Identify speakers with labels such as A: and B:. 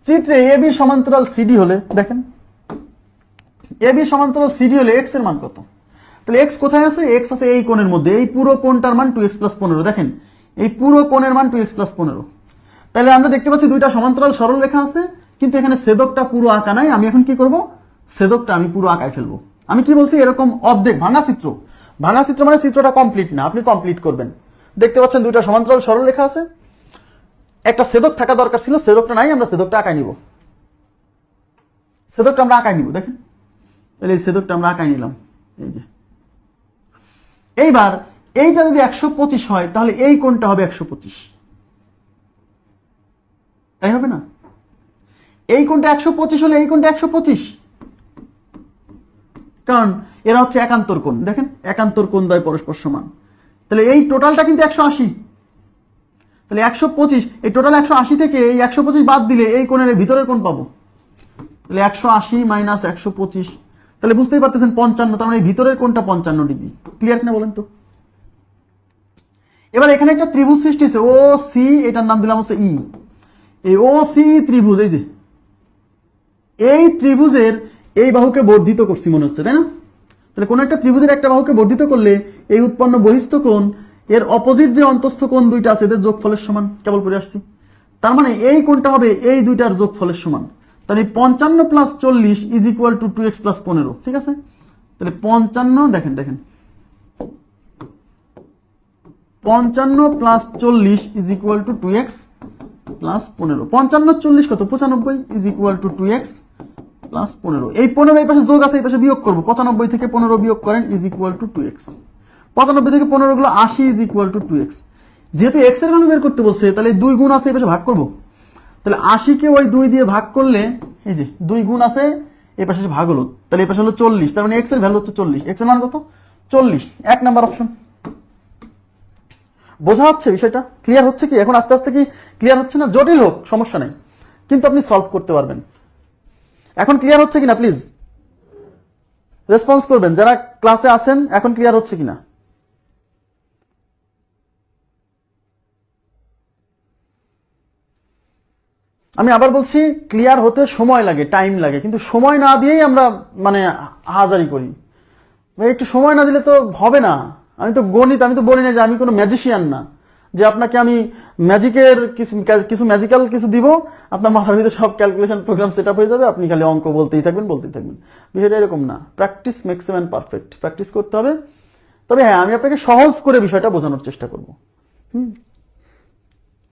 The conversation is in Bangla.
A: চিত্রে এ বি সমান্তরাল সিডি হলে দেখেন এ বি সমান্তরাল সিডি হলে এক্স এর মান কত? তাহলে এক্স কোথায় আছে? এক্স আছে এই কোণের মধ্যে, এই পুরো কোণটার মান 2x + 15। দেখেন এই পুরো কোণের মান 2x + 15। তাহলে আমরা দেখতে পাচ্ছি দুইটা সমান্তরাল সরল রেখা আছে, কিন্তু এখানে ছেদকটা পুরো আঁকা নাই। আমি এখন কি করব? ছেদকটা আমি পুরো আঁকায় ফেলবো। আমি কি বলছি? এরকম অর্ধেক ভাঙা চিত্র। ভাঙা চিত্র মানে চিত্রটা কমপ্লিট না, আপনি কমপ্লিট করবেন। দেখতে পাচ্ছেন দুইটা সমান্তরাল সরল রেখা আছে, একটা ছেদক থাকা দরকার ছিল, ছেদকটা নাই, আমরা ছেদকটা আঁকাই নিব। ছেদকটা আমরা আঁকাই নিব। দেখেন তাহলে এই ছেদকটা আমরা আঁকাই নিলাম। এই যে এইবার এইটা যদি 125 হয় তাহলে এই কোণটা হবে 125, তাই হবে না? এই কোণটা 125 হলে এই কোণটা 125, কারণ এরা হচ্ছে একান্তর কোণ। দেখেন একান্তর কোণ দ্বয় পরস্পর সমান। তাহলে এই টোটালটা কিন্তু 180। তাহলে 125, এই টোটাল 180 থেকে এই 125 বাদ দিলে এই কোণের ভিতরের কোণ পাবো। তাহলে 180 - 125, তাহলে বুঝতেই পারতেছেন 55, তার মানে ভিতরের কোণটা 55 ডিগ্রি। ক্লিয়ার কিনা বলেন তো? এবার এখানে একটা ত্রিভুজ সৃষ্টি হয়েছে ও সি, এটার নাম দিলাম হচ্ছে ই। এই ও সি ত্রিভুজ, এই যে এই ত্রিভুজের এই বাহুকে বর্ধিত করছি মনে হচ্ছে, তাই না? তাহলে কোন একটা ত্রিভুজের একটা বাহুকে বর্ধিত করলে এই উৎপন্ন বহিস্থ কোণ এর অপোজিট যে অন্তস্থ কোণ দুইটা আছে এদের যোগফলের সমান। কেবল পড়ে আসছি, তার মানে এই কোণটা হবে এই দুইটার যোগফলের সমান। তাহলে 55 + 40 = 2x + 15। ঠিক আছে? তাহলে 55, দেখেন 55 + 40 = 2x + 15। 55 40 কত? 95 = 2x + 15। এই 15 এই পাশে যোগ আছে, এই পাশে বিয়োগ করব। 95 থেকে 15 বিয়োগ করেন = 2x। 95 থেকে 15 গুলো 80 = 2x। যেহেতু x এর ভ্যালু বের করতে বলছে, তাহলে 2 গুণ আছে, এই পাশে ভাগ করব। তাহলে 80 কে ওই 2 দিয়ে ভাগ করলে এই যে 2 গুণ আছে, এই পাশে ভাগ হলো, তাহলে এই পাশে হলো 40। তার মানে x এর ভ্যালু হচ্ছে 40। x এর মান কত? 40। 1 নাম্বার অপশন। বোঝা হচ্ছে বিষয়টা? ক্লিয়ার হচ্ছে কি? এখন আস্তে আস্তে কি ক্লিয়ার হচ্ছে না? জটিল হোক সমস্যা নাই, কিন্তু আপনি সলভ করতে পারবেন। এখন ক্লিয়ার হচ্ছে কিনা প্লিজ রেসপন্স করবেন যারা ক্লাসে আছেন। এখন ক্লিয়ার হচ্ছে কিনা? আমি আবার বলছি, ক্লিয়ার হতে সময় লাগে, টাইম লাগে, কিন্তু সময় না দিয়েই আমরা মানে হাজারি করি। একটু সময় না দিলে তো হবে না। আমি তো গণিত, আমি তো বলি না যে আমি কোনো ম্যাজিশিয়ান না, যে আপনাকে আমি ম্যাজিকের কিছু ম্যাজিক্যাল কিছু দিব, আপনার মাথার ভিতরে সব ক্যালকুলেশন প্রোগ্রাম সেট আপ হয়ে যাবে, আপনি খালি অঙ্ক বলতেই থাকবেন। বিষয়টা এরকম না। Practice makes a man perfect. Practice করতে হবে। তবে হ্যাঁ, আমি আপনাকে সহজ করে বিষয়টা বোঝানোর চেষ্টা করব।